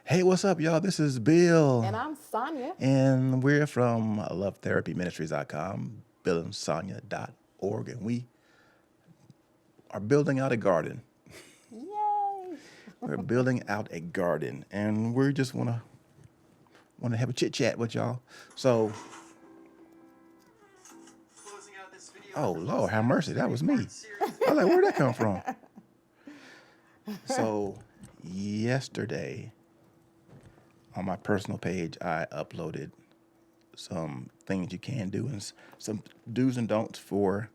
Hey, what's up, y'all? This is Bill, And I'm Sonia. and we're from lovetherapyministries.com, billandsonia.org, and we are building out a garden. Yay! We're building out a garden, and we just want to have a chit chat with y'all. So, oh Lord, have mercy, that was me. I was like, where'd that come from? So, yesterday on my personal page, I uploaded some things you can do and some do's and don'ts for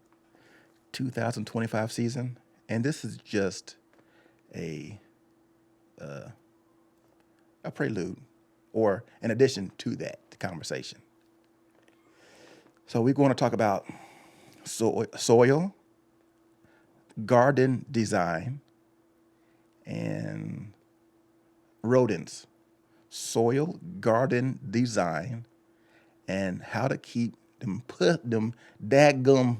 2025 season, and this is just a a prelude, or in addition to that, the conversation. So we're going to talk about soil, garden design, and rodents. Soil, garden design, and how to keep them daggum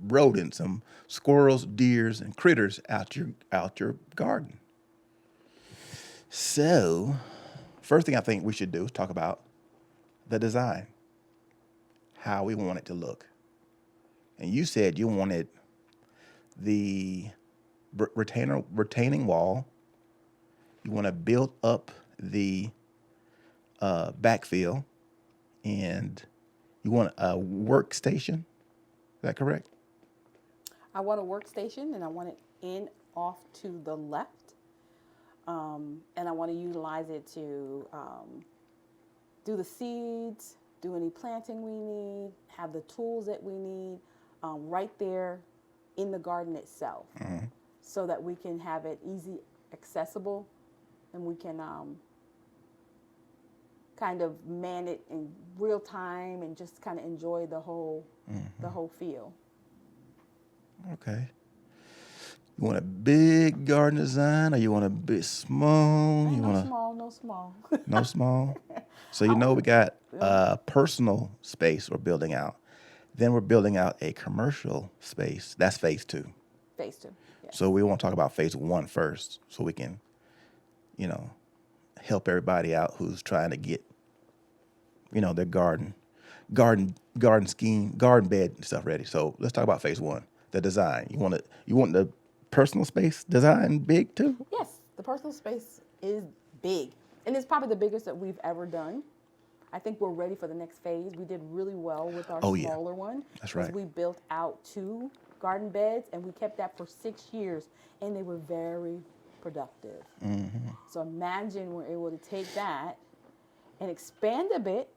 rodents, some squirrels, deers, and critters out your garden. So, first thing I think we should do is talk about the design, how we want it to look. And you said you wanted the retaining wall. You want to build up the backfill, and you want a workstation. Is that correct? I want a workstation and I want it in off to the left. And I want to utilize it to do the seeds, do any planting we need, have the tools that we need right there in the garden itself so that we can have it easy accessible and we can kind of man it in real time and just kind of enjoy the whole feel. Okay. You want a big garden design, or you want a bit small? Ain't You no want small, no small. no small? So we got a personal space we're building out. Then we're building out a commercial space. That's phase two. Phase two. Yes. So we want to talk about phase one first, so we can, you know, help everybody out who's trying to get, their garden scheme, garden bed and stuff ready. So let's talk about phase one, the design. You want the personal space design big too? Yes, the personal space is big, and it's probably the biggest that we've ever done. I think we're ready for the next phase. We did really well with our Oh yeah, smaller one. that's Was right. we built out 2 garden beds, and we kept that for 6 years, and they were very productive. So imagine we're able to take that and expand a bit,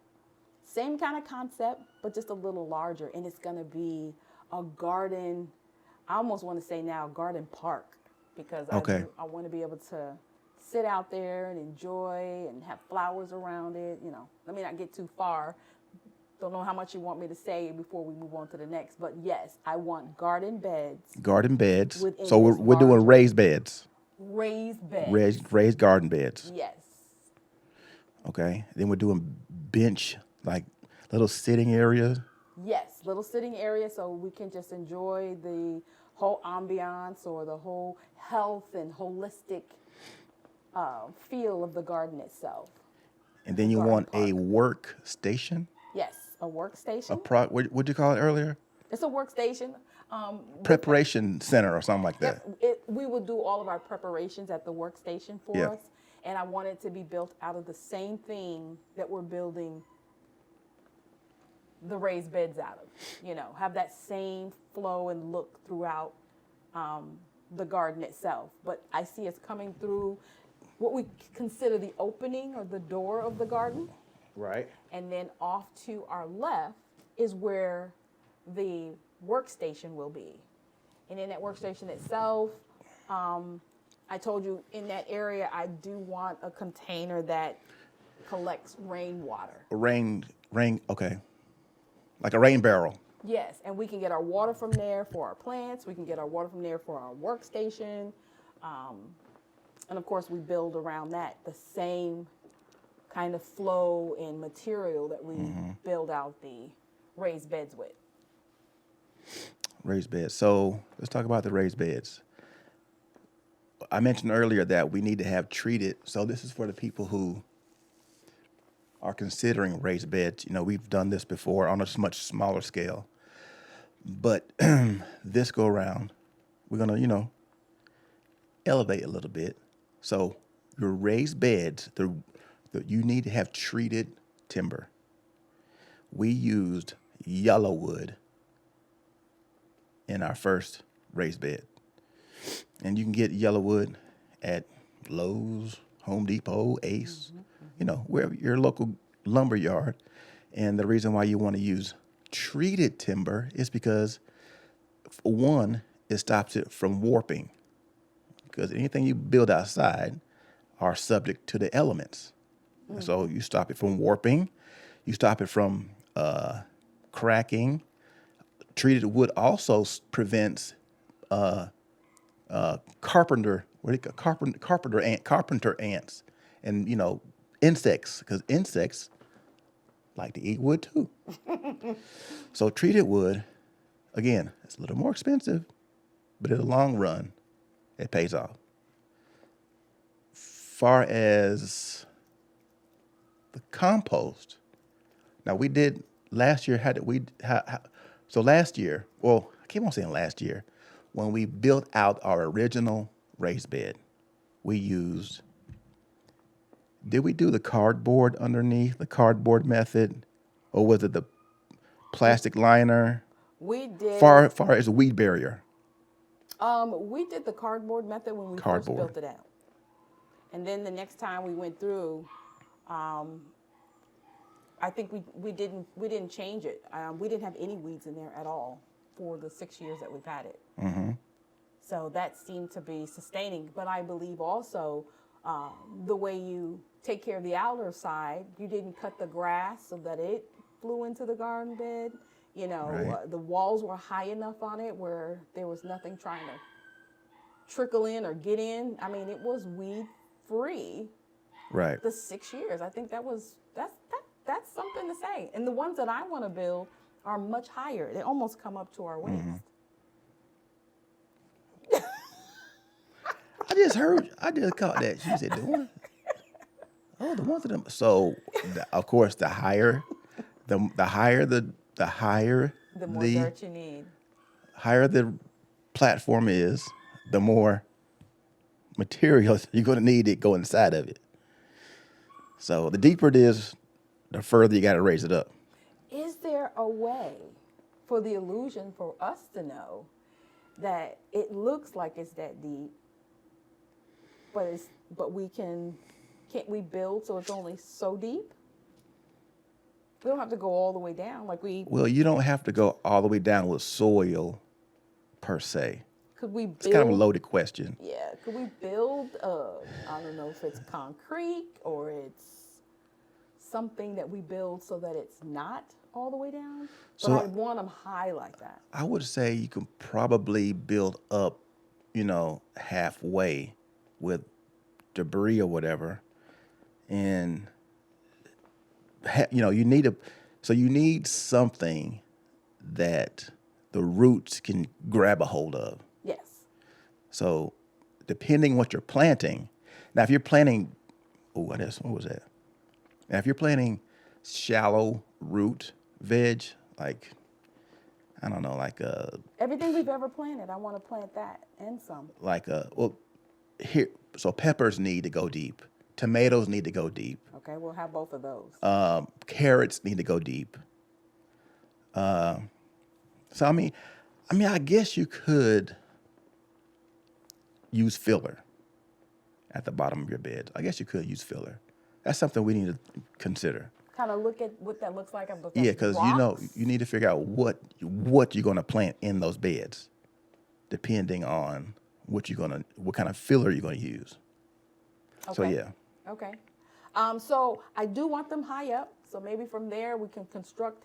same kind of concept, but just a little larger, and it's going to be a garden. I almost want to say now garden park because Okay. I want to be able to sit out there and enjoy and have flowers around it. Let me not get too far. Don't know how much you want me to say before we move on to the next, but yes, I want garden beds Garden beds. within So we're, this we're doing larger raised beds, raised beds. raised garden beds. Yes. Okay. Then we're doing bench, like little sitting area. Yes, little sitting area so we can just enjoy the whole ambiance or the whole health and holistic feel of the garden itself. And The then you garden want a park. workstation, Yes, a workstation. what'd you call it earlier? It's a workstation. Preparation center or something like that. Yep, we will do all of our preparations at the workstation for Yeah. us. And I want it to be built out of the same thing that we're building the raised beds out of. Have that same flow and look throughout the garden itself. But I see us coming through what we consider the opening or the door of the garden. Right. And then off to our left is where the workstation will be. And in that workstation itself, I told you in that area, I do want a container that collects rainwater. Okay. Like a rain barrel. Yes, and we can get our water from there for our plants. We can get our water from there for our workstation. And of course, we build around that the same kind of flow and material that we build out the raised beds with. Raised beds. So let's talk about the raised beds. I mentioned earlier that we need to have treated. So this is for the people who are considering raised beds. We've done this before on a much smaller scale, but this go around, we're gonna, elevate a little bit. So your raised beds, you need to have treated timber. We used yellow wood in our first raised bed. And you can get yellow wood at Lowe's, Home Depot, Ace, wherever your local lumber yard. And the reason why you want to use treated timber is because, for one, it stops it from warping. Because anything you build outside are subject to the elements. Mm-hmm. So you stop it from warping, you stop it from cracking. Treated wood also prevents carpenter ants and insects, because insects like to eat wood too. So treated wood, again, it's a little more expensive, but in the long run, it pays off. Far as the compost, now we did last year. So last year, well, I keep on saying last year, when we built out our original raised bed, we used, did we do the cardboard underneath, the cardboard method, or was it the plastic liner? We did. Far as a weed barrier. We did the cardboard method when we first built it out. And then the next time we went through, I think we didn't change it. We didn't have any weeds in there at all for the 6 years that we've had it. Mm-hmm. So that seemed to be sustaining. But I believe also the way you take care of the outer side, you didn't cut the grass so that it flew into the garden bed. Right. The walls were high enough on it where there was nothing trying to trickle in or get in. I mean, it was weed free. Right. The 6 years. I think that's something to say. And the ones that I want to build are much higher. They almost come up to our waist. Mm-hmm. I just caught that. She said, the one. Oh, the ones of them. So, of course, the higher the more dirt you need. Higher the platform is, the more materials you're going to need to go inside of it. So the deeper it is, the further you got to raise it up. Is there a way for the illusion for us to know that it looks like it's that deep, but can't we build so it's only so deep? We don't have to go all the way down Well, you don't have to go all the way down with soil per se. Could we build? It's kind of a loaded question. Yeah. Could we build, I don't know if it's concrete or it's something that we build so that it's not all the way down? But I want them high like that. I would say you can probably build up, halfway with debris or whatever. And, you need something that the roots can grab a hold of. Yes. So depending what you're planting, now if you're planting, what was that? Now if you're planting shallow root veg, like, I don't know, like everything we've ever planted, I want to plant that and some. So peppers need to go deep. Tomatoes need to go deep. Okay, we'll have both of those. Carrots need to go deep. So I mean, I guess you could use filler at the bottom of your bed. I guess you could use filler. That's something we need to consider. Kind of look at what that looks like. Yeah, because you need to figure out what you're going to plant in those beds, depending on what kind of filler you're going to use. Okay. So yeah. Okay. So I do want them high up. So maybe from there we can construct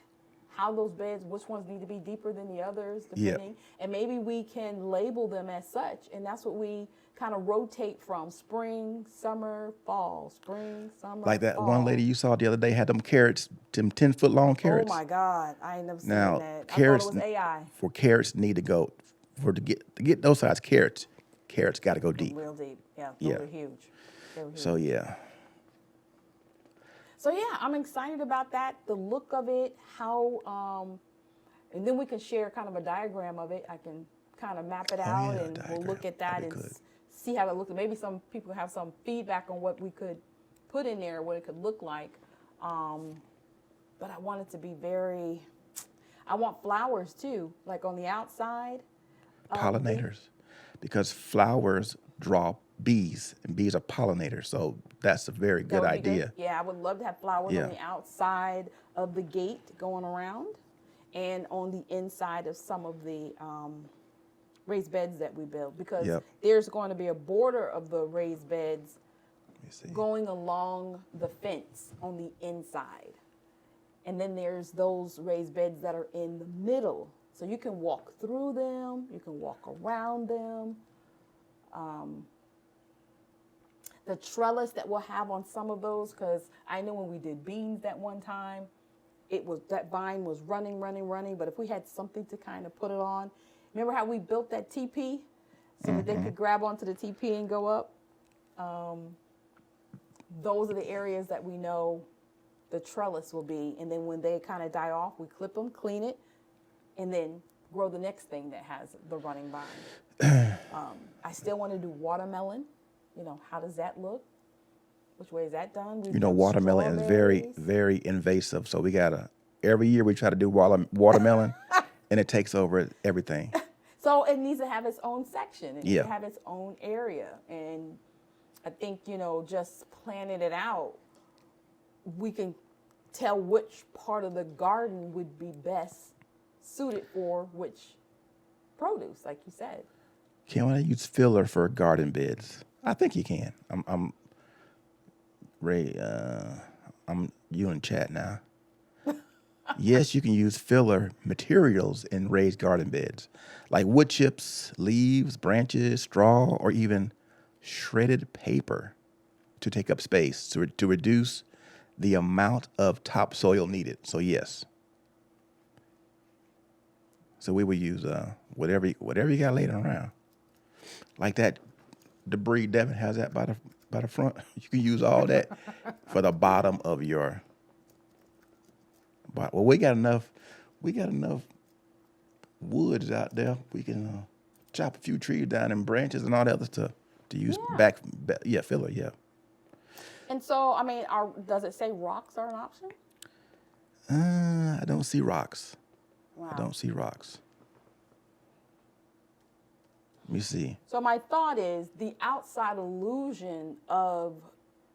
how those beds, which ones need to be deeper than the others, depending. Yep. And maybe we can label them as such. And that's what we kind of rotate from: spring, summer, fall, spring, summer, like that fall. One lady you saw the other day had them carrots, them 10-foot long carrots. Oh my God, I ain't never seen now, that. Carrots, I thought it was AI. For carrots need to go, to get those size carrots carrots got to go deep. Real deep. Yeah, Yeah. those are huge. They were huge. So yeah, So yeah, I'm excited about that. The look of it, how, and then we can share kind of a diagram of it. I can kind of map it out, yeah, and we'll diagram. look at that That'd be and good. see how it looks. Maybe some people have some feedback on what we could put in there, what it could look like. But I want it to be very. I want flowers too, like on the outside. pollinators, because flowers draw bees, and bees are pollinators. So that's a very That good would be good. idea. Yeah, I would love to have flowers Yeah. on the outside of the gate going around, and on the inside of some of the raised beds that we build, because Yep. there's going to be a border of the raised beds Let me see. going along the fence on the inside. And then there's those raised beds that are in the middle. So you can walk through them, you can walk around them. The trellis that we'll have on some of those, because I know when we did beans that one time, it was that vine was running. But if we had something to kind of put it on, remember how we built that TP so that they could grab onto the TP and go up? Those are the areas that we know the trellis will be. And then when they kind of die off, we clip them, clean it, and then grow the next thing that has the running vine. I still want to do watermelon. You know, how does that look? Which way is that done? We've You know, done watermelon is very, strawberries. very invasive. So we gotta every year we try to do watermelon, and it takes over everything. So it needs to have its own section. It needs Yeah. to have its own area. And I think, you know, just planning it out, we can tell which part of the garden would be best suited for which produce, like you said. Can I use filler for garden beds? I think you can. I'm Ray. I'm you in chat now. Yes, you can use filler materials in raised garden beds, like wood chips, leaves, branches, straw, or even shredded paper to take up space to reduce the amount of topsoil needed. So yes. So we would use whatever you got laying around, like that debris Devin has that by the front. You can use all that for the bottom of your. Well, we got enough woods out there. We can chop a few trees down and branches and all the other stuff to use filler. Yeah. And so, I mean, does it say rocks are an option? I don't see rocks. Wow. I don't see rocks. Let me see. So my thought is the outside illusion of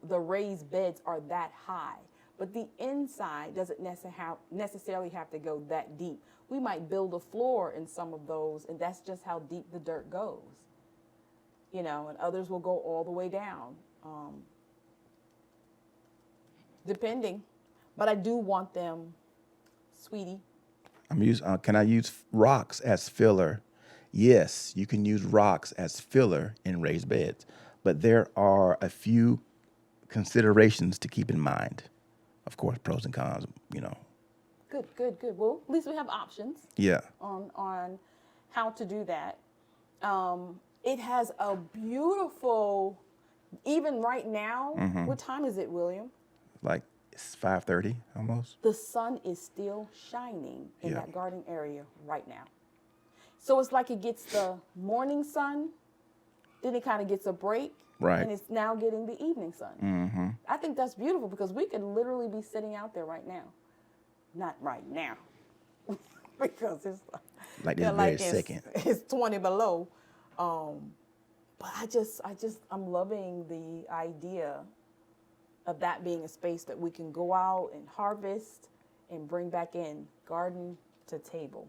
the raised beds are that high, but the inside doesn't necessarily have to go that deep. We might build a floor in some of those, and that's just how deep the dirt goes. You know, and others will go all the way down, depending. But I do want them, sweetie. Can I use rocks as filler? Yes, you can use rocks as filler in raised beds, but there are a few considerations to keep in mind. Of course, pros and cons, you know. Good. Well, at least we have options. Yeah. On how to do that. It has a beautiful, even right now, what time is it, William? Like it's 5:30 almost. The sun is still shining in Yeah. that garden area right now. So it's like it gets the morning sun, then it kind of gets a break, Right. and it's now getting the evening sun. Mm-hmm. I think that's beautiful because we could literally be sitting out there right now. Not right now, because it's Like this very it's, second. It's 20 below. But I'm loving the idea of that being a space that we can go out and harvest and bring back in, garden to table.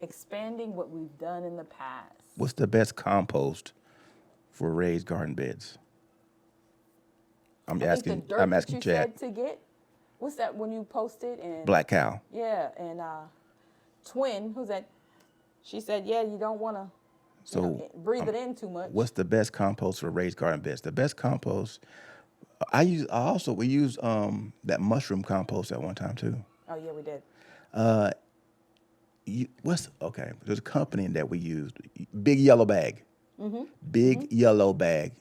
Expanding what we've done in the past. What's the best compost for raised garden beds? I'm I think the asking. dirt I'm that asking you chat. said to get. What's that when you posted and Black cow. Yeah, and Twin, who's that? She said, yeah, you don't want to So breathe it in too much. what's the best compost for raised garden beds? The best compost. We use that mushroom compost at one time too. Oh yeah, we did. There's a company that we used, Big Yellow Bag. Big yellow bag.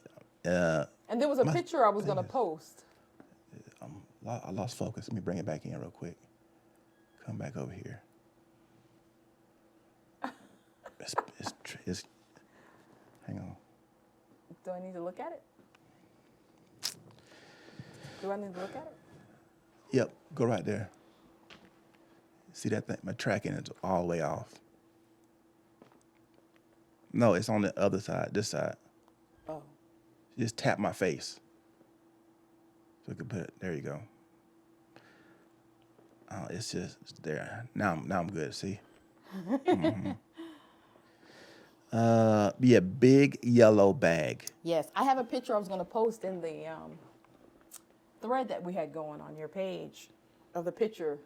And there was a picture I was going to post. I lost focus. Let me bring it back in real quick. Come back over here. It's hang on. Do I need to look at it? Do I need to look at it? Yep, go right there. See that thing? My tracking is all the way off. No, it's on the other side, this side. Oh. Just tap my face. So we can put it, there you go. Oh, it's just it's there. Now I'm good, see? Yeah, big yellow bag. Yes, I have a picture I was going to post in the thread that we had going on your page of the picture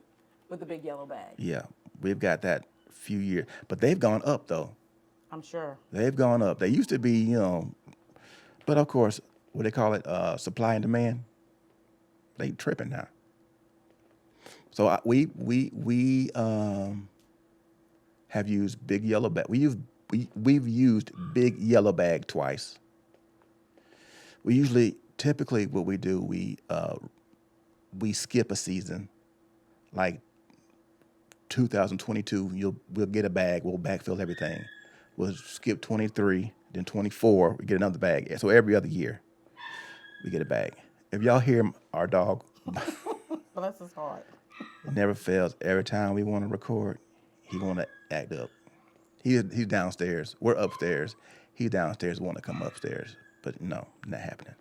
with the big yellow bag. Yeah, we've got that few years. But they've gone up, though. I'm sure. They've gone up. They used to be, but of course, what they call it, supply and demand. They tripping now. So we have used big yellow bag. We've used big yellow bag twice. Typically what we do, we skip a season, like 2022. We'll get a bag. We'll backfill everything. We'll skip 23, then 24. We get another bag. So every other year, we get a bag. If y'all hear our dog, Bless his heart. it never fails. Every time we want to record, he want to act up. He's downstairs. We're upstairs. He's downstairs. Want to come upstairs, but no, not happening.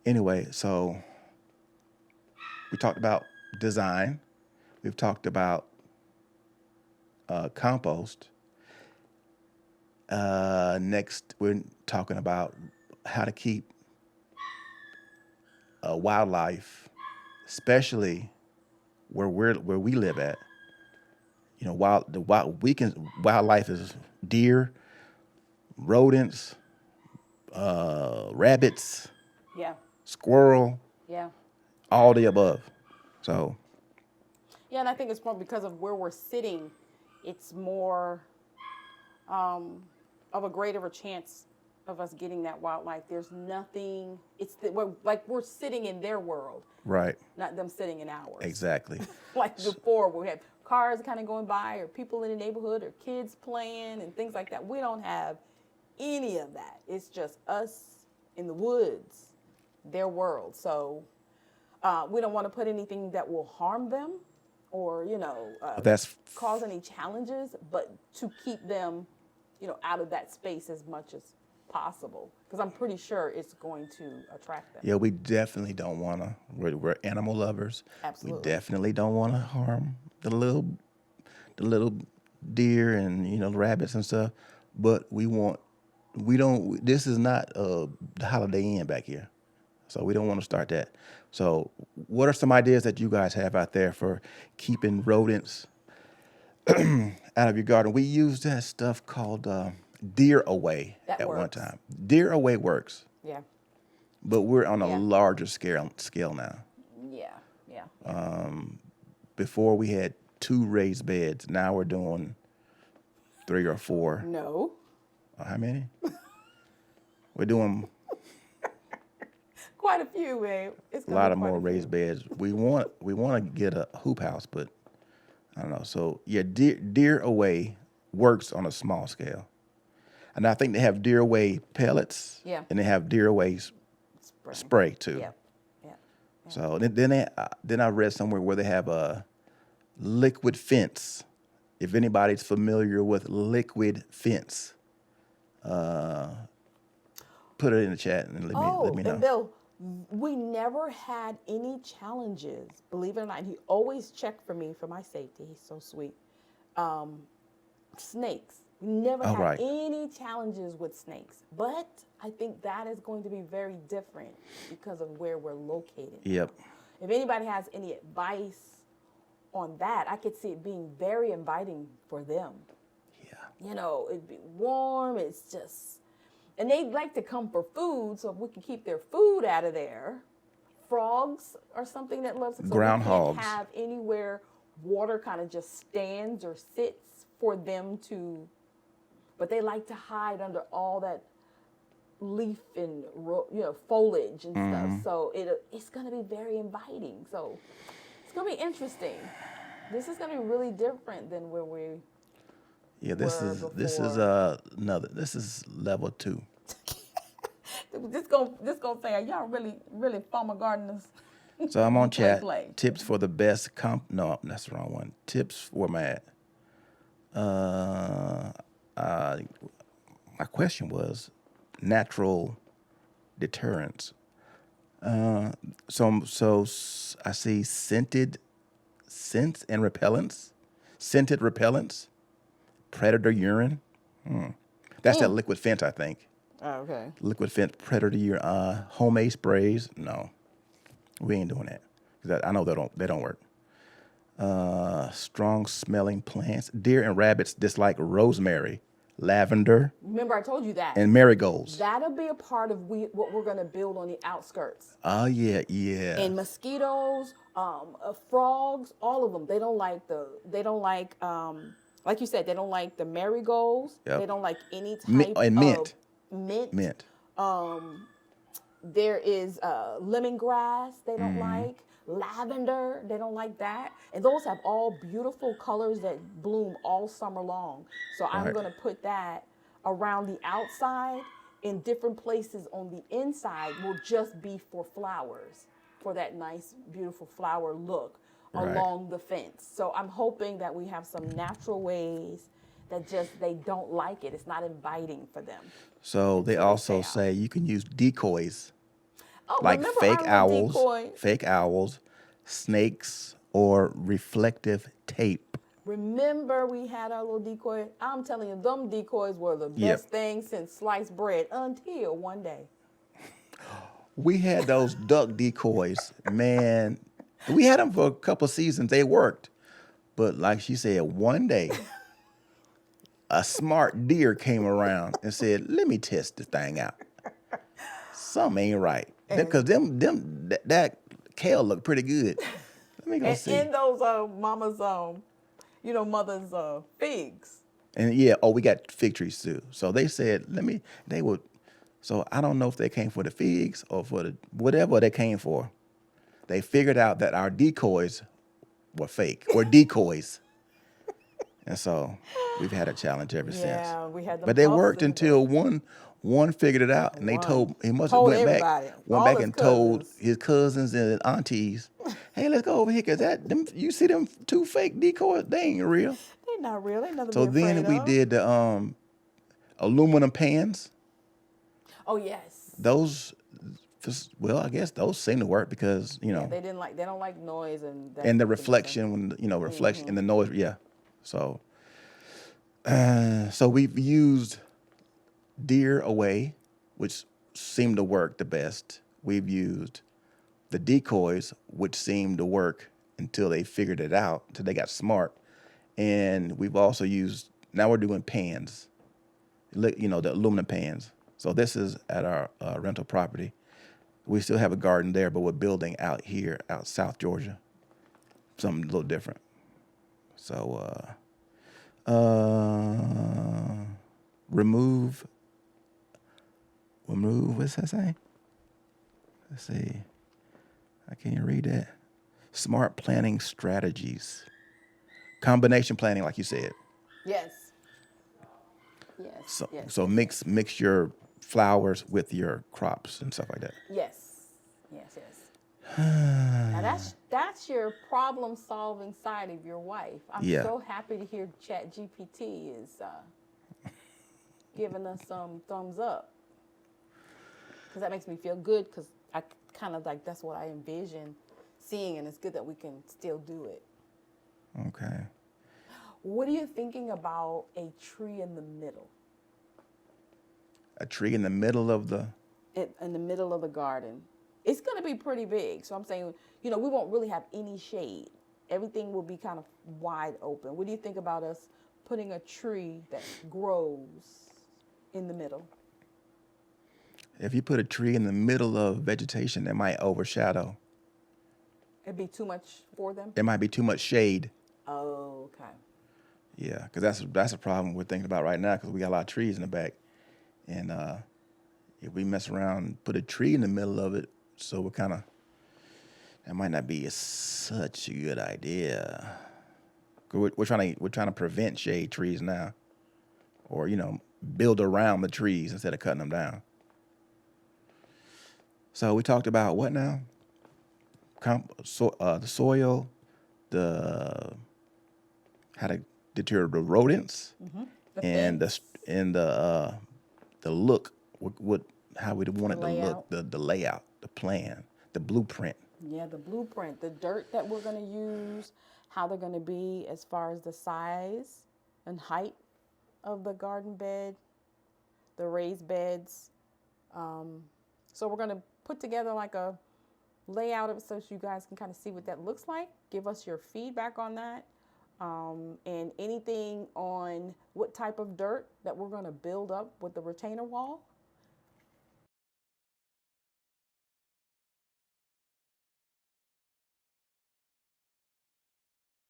Anyway, so we talked about design. We've talked about compost. Next, we're talking about how to keep wildlife, especially where we live at. Wildlife is deer, rodents, rabbits, Yeah. squirrel, Yeah. all the above. So Yeah, and I think it's more because of where we're sitting. It's more of a greater a chance of us getting that wildlife. There's nothing. We're sitting in their world, right, not them sitting in ours. exactly. Like before, we had cars kind of going by, or people in the neighborhood, or kids playing, and things like that. We don't have any of that. It's just us in the woods, their world. So we don't want to put anything that will harm them, or That's cause any challenges, but to keep them, out of that space as much as possible, because I'm pretty sure it's going to attract them. yeah. We definitely don't want to. We're animal lovers. Absolutely. We definitely don't want to harm the little deer and rabbits and stuff. But we don't. This is not the Holiday Inn back here, so we don't want to start that. So, what are some ideas that you guys have out there for keeping rodents out of your garden? We use that stuff called Deer Away That at one works. time. Deer Away works, Yeah. but we're on a Yeah. larger scale now. Yeah. Before we had 2 raised beds. Now we're doing 3 or 4. No. How many? We're doing Quite a few, babe. It's a lot of more raised beds. We want to get a hoop house, but I don't know. So yeah, Deer Away works on a small scale, and I think they have Deer Away pellets. Yeah. And they have Deer Away spray too. Yeah. Yeah. So then I read somewhere where they have a liquid fence. If anybody's familiar with liquid fence, put it in the chat and let me know. And Bill, we never had any challenges, believe it or not. He always checked for me for my safety. He's so sweet. Snakes. We never had right. any challenges with snakes. But I think that is going to be very different because of where we're located. Yep. If anybody has any advice on that, I could see it being very inviting for them. Yeah. It'd be warm. It's just, and they like to come for food. So if we can keep their food out of there, frogs are something that loves it. So Groundhogs. we can't have anywhere water kind of just stands or sits for them to but they like to hide under all that leaf and foliage and stuff. So it's going to be very inviting. So it's going to be interesting. This is going to be really different than where we Yeah, this were is before. this is level 2. This gonna say, are y'all really farmer gardeners? So I'm on chat. Play. Tips for the best no, that's the wrong one. Tips for my my question was natural deterrents. I see scents and repellents, scented repellents, predator urine. That's that liquid fence, I think. Oh, okay. Liquid fence, predator urine, homemade sprays. No, we ain't doing that. 'Cause I know they don't work. Strong smelling plants. Deer and rabbits dislike rosemary, lavender, Remember, I told you that. and marigolds. That'll be a part of what we're gonna build on the outskirts. Oh yeah. And mosquitoes, frogs, all of them. They don't like you said, they don't like the marigolds. Yep. They don't like any type And mint. of mint. Mint. There is lemongrass they don't like. Lavender, they don't like that. And those have all beautiful colors that bloom all summer long. So I'm Right. going to put that around the outside. In different places on the inside will just be for flowers, for that nice, beautiful flower look Right. along the fence. So I'm hoping that we have some natural ways that just they don't like it. It's not inviting for them. So they So they also stay out. say you can use decoys Oh, like remember fake our little owls, decoy? snakes, or reflective tape. Remember we had our little decoy? I'm telling you, them decoys were the Yep. best thing since sliced bread until one day. We had those duck decoys, man. We had them for a couple seasons. They worked, but like she said, one day a smart deer came around and said, "Let me test this thing out. Something ain't right." Because that kale looked pretty good. Let me go And see. in those mama's, mother's figs. And yeah, we got fig trees too. So they said, so I don't know if they came for the figs or for the whatever they came for. They figured out that our decoys were fake or decoys. And so we've had a challenge ever since. Yeah, we had them. But they puffs worked and until one figured it out, and they One. he must have Told went everybody, all back his and told cousins. his cousins and aunties, "Hey, let's go over here, cause you see them 2 fake decoys, they ain't real." They're not real. They nothing So to be then afraid we of. did the aluminum pans. Oh yes. Those, well, I guess those seem to work because Yeah, they don't like noise and that and the kind of thing. reflection when reflection and the noise. Yeah. So we've used deer away, which seemed to work the best. We've used the decoys, which seemed to work until they figured it out, until they got smart. And we've also used, now we're doing pans, the aluminum pans. So this is at our rental property. We still have a garden there, but we're building out here, out South Georgia, something a little different. So remove, what's that say? Let's see. I can't read that. Smart planning strategies. Combination planning, like you said. Yes. Yes. So, yes. so mix your flowers with your crops and stuff like that. Yes. Yes. Yes. Now that's your problem solving side of your wife. I'm Yeah. so happy to hear ChatGPT is giving us some thumbs up, because that makes me feel good, because I kind of like that's what I envision seeing, and it's good that we can still do it. Okay. What are you thinking about a tree in the middle? A tree in the middle of the. In the middle of the garden. It's going to be pretty big. So I'm saying, we won't really have any shade. Everything will be kind of wide open. What do you think about us putting a tree that grows in the middle? If you put a tree in the middle of vegetation, it might overshadow. It'd be too much for them? There might be too much shade. Oh, okay. Yeah, because that's a problem we're thinking about right now because we got a lot of trees in the back, and if we mess around and put a tree in the middle of it, so we're kind of that might not be such a good idea. 'Cause we're trying to prevent shade trees now, or build around the trees instead of cutting them down. So we talked about what now? The soil, the how to deter the rodents, The and fence, the look, what how we want the it to look, layout. the layout, the plan, the blueprint. Yeah, the blueprint, the dirt that we're going to use, how they're going to be as far as the size and height of the garden bed, the raised beds. So we're going to put together like a layout of it so you guys can kind of see what that looks like. Give us your feedback on that. And anything on what type of dirt that we're going to build up with the retainer wall.